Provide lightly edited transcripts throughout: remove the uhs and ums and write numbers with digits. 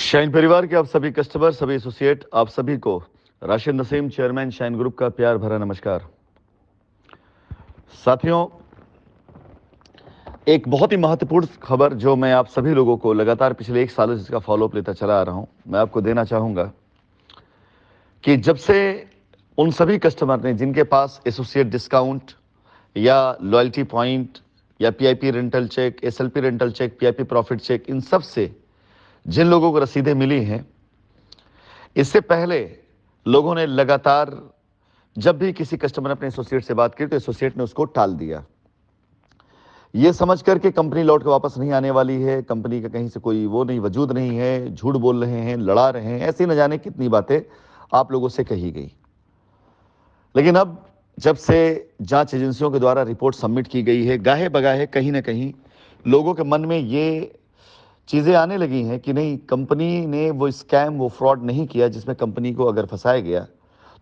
Shine परिवार के आप सभी कस्टमर, सभी एसोसिएट, आप सभी को Rashid Naseem, chairman shine group का प्यार भरा नमस्कार। साथियों, एक बहुत ही महत्वपूर्ण खबर जो मैं आप सभी लोगों को लगातार पिछले 1 साल से इसका फॉलोअप लेता चला आ रहा हूं, मैं आपको देना चाहूंगा कि जब से उन सभी कस्टमर ने जिनके पास एसोसिएट डिस्काउंट या लॉयल्टी पॉइंट या PIP rental check, SLP rental check, PIP profit check, इन सब से जिन लोगों को रसीदें मिली हैं, इससे पहले लोगों ने लगातार जब भी किसी कस्टमर ने अपने एसोसिएट से बात की तो एसोसिएट ने उसको टाल दिया, ये समझ कर के कंपनी लौट के वापस नहीं आने वाली है, कंपनी का कहीं से कोई वो नहीं, वजूद नहीं है, झूठ बोल रहे हैं, लड़ा रहे हैं, ऐसी न जाने कितनी बातें आप लोगों से कही गई। लेकिन अब जब से जांच एजेंसियों के द्वारा रिपोर्ट सबमिट की गई है, गाहे बगाहे कहीं ना कहीं लोगों के मन में ये चीज़ें आने लगी हैं कि नहीं, कंपनी ने वो स्कैम, वो फ्रॉड नहीं किया जिसमें कंपनी को अगर फंसाया गया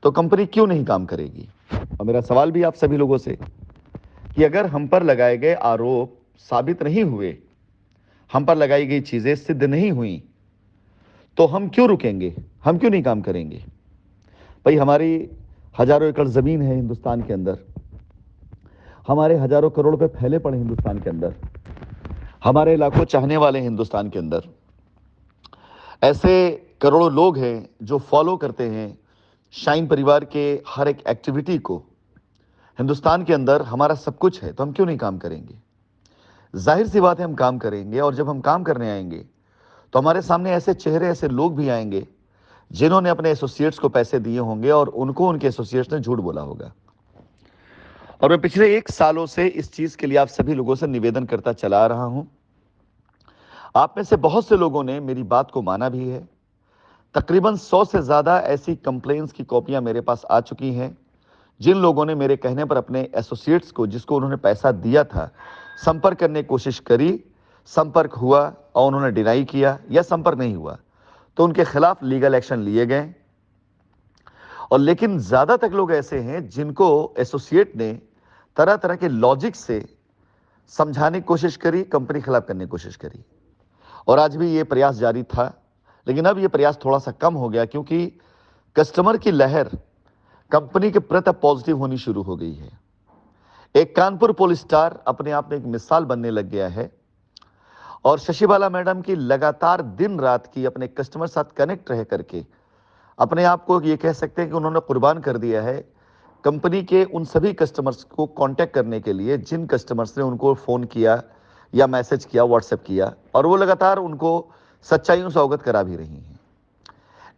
तो कंपनी क्यों नहीं काम करेगी। और मेरा सवाल भी आप सभी लोगों से कि अगर हम पर लगाए गए आरोप साबित नहीं हुए, हम पर लगाई गई चीज़ें सिद्ध नहीं हुई, तो हम क्यों रुकेंगे, हम क्यों नहीं काम करेंगे। भाई, हमारी हजारों एकड़ ज़मीन है हिंदुस्तान के अंदर, हमारे हजारों करोड़ रुपए फैले पड़े हिंदुस्तान के अंदर, हमारे लाखों चाहने वाले हिंदुस्तान के अंदर, ऐसे करोड़ों लोग हैं जो फॉलो करते हैं शाइन परिवार के हर एक एक्टिविटी को। हिंदुस्तान के अंदर हमारा सब कुछ है, तो हम क्यों नहीं काम करेंगे। जाहिर सी बात है, हम काम करेंगे, और जब हम काम करने आएंगे तो हमारे सामने ऐसे चेहरे, ऐसे लोग भी आएंगे जिन्होंने अपने एसोसिएट्स को पैसे दिए होंगे और उनको उनके एसोसिएट्स ने झूठ बोला होगा। और मैं पिछले 1 सालों से इस चीज के लिए आप सभी लोगों से निवेदन करता चला आ रहा हूं। आप में से बहुत से लोगों ने मेरी बात को माना भी है। तकरीबन 100 से ज्यादा ऐसी कंप्लेंट्स की कॉपियां मेरे पास आ चुकी हैं, जिन लोगों ने मेरे कहने पर अपने एसोसिएट्स को, जिसको उन्होंने पैसा दिया था, संपर्क करने की कोशिश करी, संपर्क हुआ और उन्होंने डिनाई किया, या संपर्क नहीं हुआ तो उनके खिलाफ लीगल एक्शन लिए गए। और लेकिन ज्यादातर लोग ऐसे हैं जिनको एसोसिएट ने तरह तरह के लॉजिक से समझाने की कोशिश करी, कंपनी खिलाफ करने की कोशिश करी, और आज भी ये प्रयास जारी था। लेकिन अब ये प्रयास थोड़ा सा कम हो गया, क्योंकि कस्टमर की लहर कंपनी के प्रति पॉजिटिव होनी शुरू हो गई है। एक कानपुर पुलिस स्टार अपने आप में एक मिसाल बनने लग गया है, और शशिबाला मैडम की लगातार दिन रात की अपने कस्टमर साथ कनेक्ट रह करके अपने आप को ये कह सकते हैं कि उन्होंने कुर्बान कर दिया है कंपनी के उन सभी कस्टमर्स को कांटेक्ट करने के लिए जिन कस्टमर्स ने उनको फ़ोन किया या मैसेज किया, व्हाट्सएप किया, और वो लगातार उनको सच्चाइयों से अवगत करा भी रही हैं।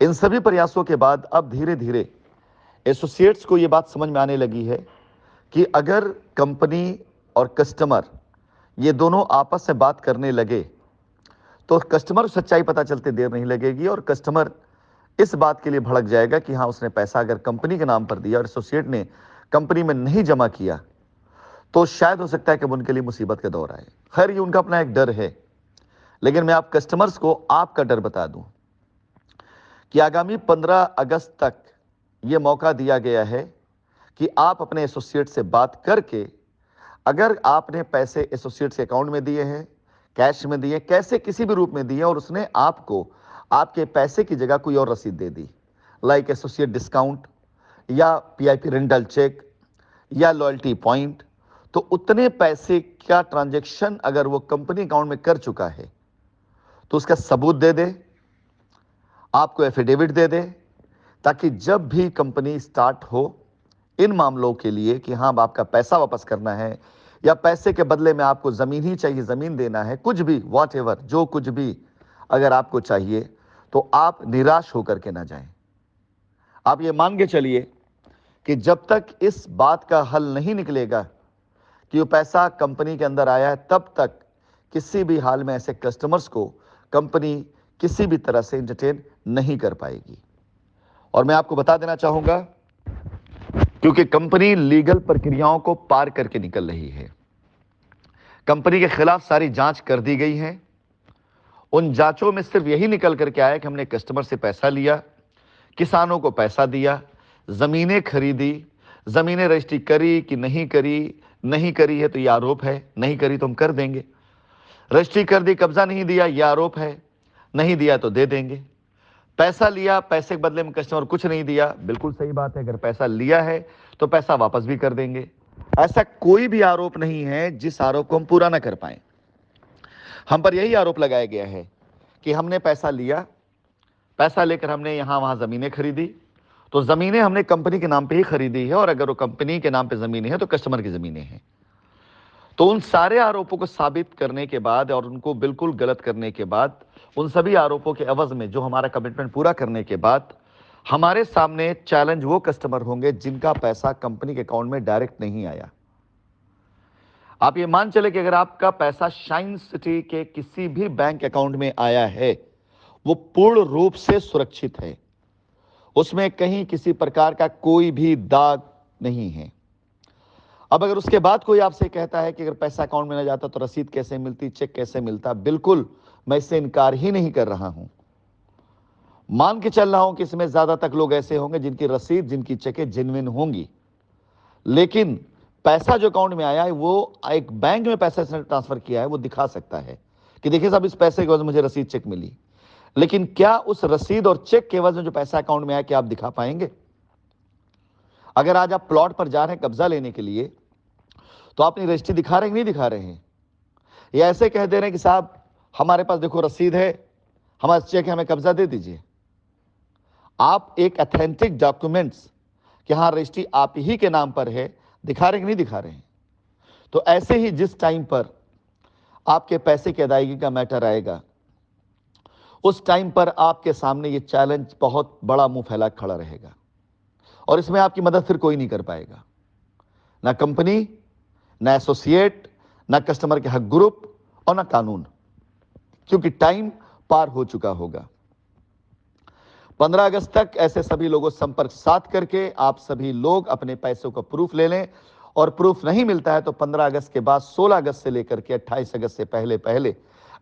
इन सभी प्रयासों के बाद अब धीरे धीरे एसोसिएट्स को ये बात समझ में आने लगी है कि अगर कंपनी और कस्टमर ये दोनों आपस में बात करने लगे तो कस्टमर सच्चाई पता चलते देर नहीं लगेगी, और कस्टमर इस बात के लिए भड़क जाएगा कि हाँ, उसने पैसा अगर कंपनी के नाम पर दिया और एसोसिएट ने कंपनी में नहीं जमा किया तो शायद हो सकता है कि उनके लिए मुसीबत का दौर आए। खैर, ये उनका अपना एक डर है, लेकिन मैं आप कस्टमर्स को आपका डर बता दूं कि आगामी 15 अगस्त तक ये मौका दिया गया है कि आप अपने एसोसिएट से बात करके, अगर आपने पैसे एसोसिएट्स के अकाउंट में दिए हैं, कैश में दिए, कैसे किसी भी रूप में दिए, और उसने आपको आपके पैसे की जगह कोई और रसीद दे दी, लाइक एसोसिएट डिस्काउंट या पीआईपी रेंटल चेक या लॉयल्टी पॉइंट, तो उतने पैसे का ट्रांजैक्शन अगर वो कंपनी अकाउंट में कर चुका है तो उसका सबूत दे दे, आपको एफिडेविट दे दे, ताकि जब भी कंपनी स्टार्ट हो इन मामलों के लिए कि हाँ, अब आपका पैसा वापस करना है या पैसे के बदले में आपको ज़मीन ही चाहिए, ज़मीन देना है, कुछ भी, वॉट एवर, जो कुछ भी अगर आपको चाहिए, तो आप निराश होकर के ना जाएं। आप ये मान के चलिए कि जब तक इस बात का हल नहीं निकलेगा कि वो पैसा कंपनी के अंदर आया है, तब तक किसी भी हाल में ऐसे कस्टमर्स को कंपनी किसी भी तरह से एंटरटेन नहीं कर पाएगी। और मैं आपको बता देना चाहूंगा, क्योंकि कंपनी लीगल प्रक्रियाओं को पार करके निकल रही है, कंपनी के खिलाफ सारी जांच कर दी गई है। उन जांचों में सिर्फ यही निकल करके आया कि हमने कस्टमर से पैसा लिया, किसानों को पैसा दिया, जमीनें खरीदी, जमीनें रजिस्ट्री करी कि नहीं करी, नहीं करी है तो यह आरोप है, नहीं करी तो हम कर देंगे, रजिस्ट्री कर दी, कब्जा नहीं दिया, यह आरोप है, नहीं दिया तो दे देंगे। पैसा लिया, पैसे के बदले में कस्टमर कुछ नहीं दिया, बिल्कुल सही बात है। अगर पैसा लिया है तो पैसा वापस भी कर देंगे। ऐसा कोई भी आरोप नहीं है जिस आरोप को हम पूरा ना कर पाए। हम पर यही आरोप लगाया गया है कि हमने पैसा लिया, पैसा लेकर हमने यहां वहां जमीनें खरीदी, तो जमीनें हमने कंपनी के नाम पे ही खरीदी है, और अगर वो कंपनी के नाम पे जमीनें हैं तो कस्टमर की जमीनें हैं। तो उन सारे आरोपों को साबित करने के बाद और उनको बिल्कुल गलत करने के बाद, उन सभी आरोपों के एवज में जो हमारा कमिटमेंट पूरा करने के बाद, हमारे सामने चैलेंज वो कस्टमर होंगे जिनका पैसा कंपनी के अकाउंट में डायरेक्ट नहीं आया। आप ये मान चले कि अगर आपका पैसा शाइन सिटी के किसी भी बैंक अकाउंट में आया है, वो पूर्ण रूप से सुरक्षित है, उसमें कहीं किसी प्रकार का कोई भी दाग नहीं है। अब अगर उसके बाद कोई आपसे कहता है कि अगर पैसा अकाउंट में ना जाता तो रसीद कैसे मिलती, चेक कैसे मिलता, बिल्कुल मैं इससे इनकार ही नहीं कर रहा हूं। मान के चल रहा हूं कि इसमें ज्यादातर लोग ऐसे होंगे जिनकी रसीद, जिनकी चेकें जेन्युइन होंगी, लेकिन पैसा जो अकाउंट में आया है वो एक बैंक में पैसा ट्रांसफर किया है, वो दिखा सकता है कि देखिए साहब इस पैसे के वजह मुझे रसीद चेक मिली। लेकिन क्या उस रसीद और चेक के वजह जो पैसा अकाउंट में आया, क्या आप दिखा पाएंगे? अगर आज आप प्लॉट पर जा रहे हैं कब्जा लेने के लिए, तो आप अपनी रजिस्ट्री दिखा रहे हैं कि नहीं दिखा रहे हैं? या ऐसे कह दे रहे हैं कि साहब हमारे पास देखो रसीद है, हमारा चेक है, हमें कब्जा दे दीजिए। आप एक ऑथेंटिक डॉक्यूमेंट्स कि हाँ रजिस्ट्री आप ही के नाम पर है, दिखा रहे हैं कि नहीं दिखा रहे हैं? तो ऐसे ही जिस टाइम पर आपके पैसे की अदायगी का मैटर आएगा, उस टाइम पर आपके सामने ये चैलेंज बहुत बड़ा मुंह फैला खड़ा रहेगा, और इसमें आपकी मदद फिर कोई नहीं कर पाएगा, ना कंपनी, ना एसोसिएट, ना कस्टमर के हक ग्रुप, और ना कानून, क्योंकि टाइम पार हो चुका होगा। 15 अगस्त तक ऐसे सभी लोगों से संपर्क साध करके आप सभी लोग अपने पैसों का प्रूफ ले लें, और प्रूफ नहीं मिलता है तो 15 अगस्त के बाद 16 अगस्त से लेकर के 28 अगस्त से पहले पहले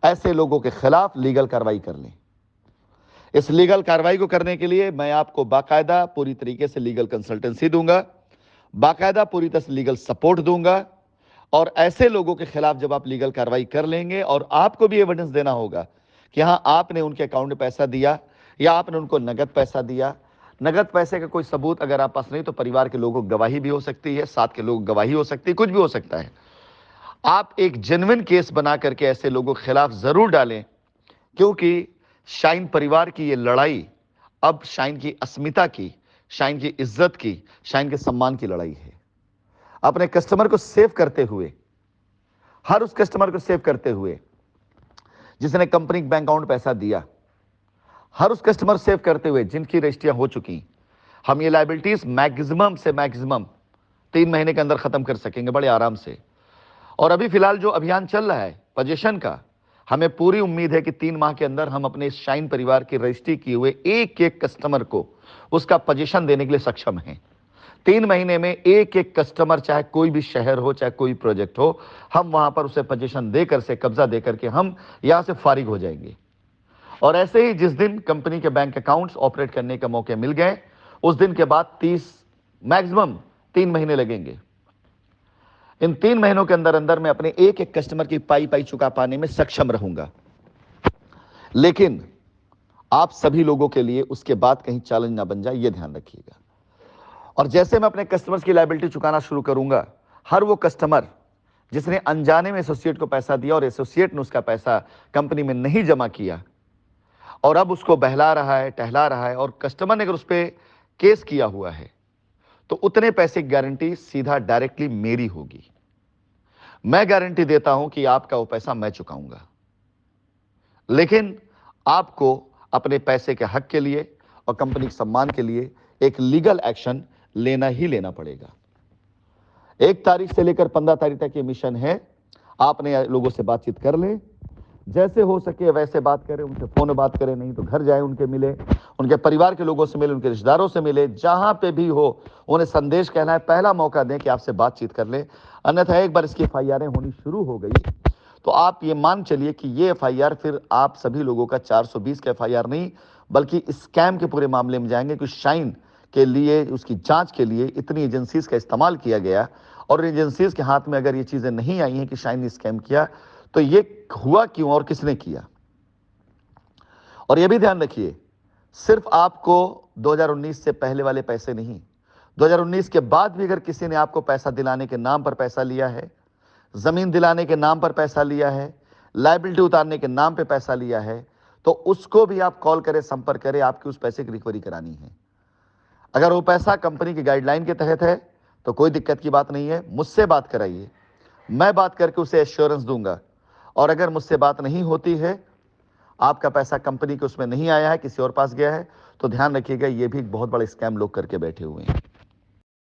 ऐसे लोगों के खिलाफ लीगल कार्रवाई कर लें। इस लीगल कार्रवाई को करने के लिए मैं आपको बाकायदा पूरी तरीके से लीगल कंसल्टेंसी दूंगा, बाकायदा पूरी तरह से लीगल सपोर्ट दूंगा, और ऐसे लोगों के खिलाफ जब आप लीगल कार्रवाई कर लेंगे, और आपको भी एविडेंस देना होगा कि हाँ आपने उनके अकाउंट में पैसा दिया या आपने उनको नगद पैसा दिया। नगद पैसे का कोई सबूत अगर आप पास नहीं तो परिवार के लोगों की गवाही भी हो सकती है, साथ के लोग गवाही हो सकती है, कुछ भी हो सकता है। आप एक जेन्युइन केस बना करके ऐसे लोगों के खिलाफ जरूर डालें, क्योंकि शाइन परिवार की ये लड़ाई अब शाइन की अस्मिता की, शाइन की इज्जत की, शाइन के सम्मान की लड़ाई है। अपने कस्टमर को सेव करते हुए, हर उस कस्टमर को सेव करते हुए जिसने कंपनी के बैंक अकाउंट पैसा दिया, हर उस कस्टमर सेव करते हुए जिनकी रजिस्ट्रियां हो चुकी, हम ये लायबिलिटीज मैक्सिमम से मैक्सिमम 3 महीने के अंदर खत्म कर सकेंगे बड़े आराम से। और अभी फिलहाल जो अभियान चल रहा है पोजीशन का, हमें पूरी उम्मीद है कि 3 माह के अंदर हम अपने शाइन परिवार की रजिस्ट्री किए हुए एक एक कस्टमर को उसका पोजीशन देने के लिए सक्षम हैं। 3 महीने में एक एक कस्टमर, चाहे कोई भी शहर हो, चाहे कोई प्रोजेक्ट हो, हम वहां पर उसे पोजीशन देकर से, कब्जा देकर के हम यहां से फारिग हो जाएंगे। और ऐसे ही जिस दिन कंपनी के बैंक अकाउंट्स ऑपरेट करने के मौके मिल गए, उस दिन के बाद 30 मैक्सिमम 3 महीने लगेंगे। इन 3 महीनों के अंदर अंदर मैं अपने एक एक कस्टमर की पाई पाई चुका पाने में सक्षम रहूंगा। लेकिन आप सभी लोगों के लिए उसके बाद कहीं चैलेंज ना बन जाए, यह ध्यान रखिएगा। और जैसे मैं अपने कस्टमर्स की लायबिलिटी चुकाना शुरू करूंगा, हर वो कस्टमर जिसने अनजाने में एसोसिएट को पैसा दिया और एसोसिएट ने उसका पैसा कंपनी में नहीं जमा किया और अब उसको बहला रहा है, टहला रहा है, और कस्टमर ने अगर उस पर केस किया हुआ है, तो उतने पैसे की गारंटी सीधा डायरेक्टली मेरी होगी। मैं गारंटी देता हूं कि आपका वो पैसा मैं चुकाऊंगा, लेकिन आपको अपने पैसे के हक के लिए और कंपनी के सम्मान के लिए एक लीगल एक्शन लेना ही लेना पड़ेगा। 1 तारीख से लेकर 15 तारीख तक ये मिशन है। आपने लोगों से बातचीत कर लें, जैसे हो सके वैसे बात करें, उनसे फोन में बात करें, नहीं तो घर जाए, उनके मिले, उनके परिवार के लोगों से मिले, उनके रिश्तेदारों से मिले, जहां पे भी हो उन्हें संदेश कहना है, पहला मौका दें कि आपसे बातचीत कर ले। अन्यथा एक बार इसकी FIR होनी शुरू हो गई तो आप ये मान चलिए कि ये FIR फिर आप सभी लोगों का 420 का FIR नहीं, बल्कि स्कैम के पूरे मामले में जाएंगे, कि शाइन के लिए, उसकी जांच के लिए इतनी एजेंसीज का इस्तेमाल किया गया, और एजेंसीज के हाथ में अगर ये चीजें नहीं आई हैं कि शाइन ने स्कैम किया, तो ये हुआ क्यों और किसने किया। और यह भी ध्यान रखिए, सिर्फ आपको 2019 से पहले वाले पैसे नहीं, 2019 के बाद भी अगर किसी ने आपको पैसा दिलाने के नाम पर पैसा लिया है, जमीन दिलाने के नाम पर पैसा लिया है, लायबिलिटी उतारने के नाम पे पैसा लिया है, तो उसको भी आप कॉल करें, संपर्क करें, आपकी उस पैसे की रिकवरी करानी है। अगर वो पैसा कंपनी की गाइडलाइन के तहत है तो कोई दिक्कत की बात नहीं है, मुझसे बात कराइए, मैं बात करके उसे एश्योरेंस दूंगा। और अगर मुझसे बात नहीं होती है, आपका पैसा कंपनी के उसमें नहीं आया है, किसी और पास गया है, तो ध्यान रखिएगा, ये भी एक बहुत बड़ा स्कैम लोग करके बैठे हुए हैं।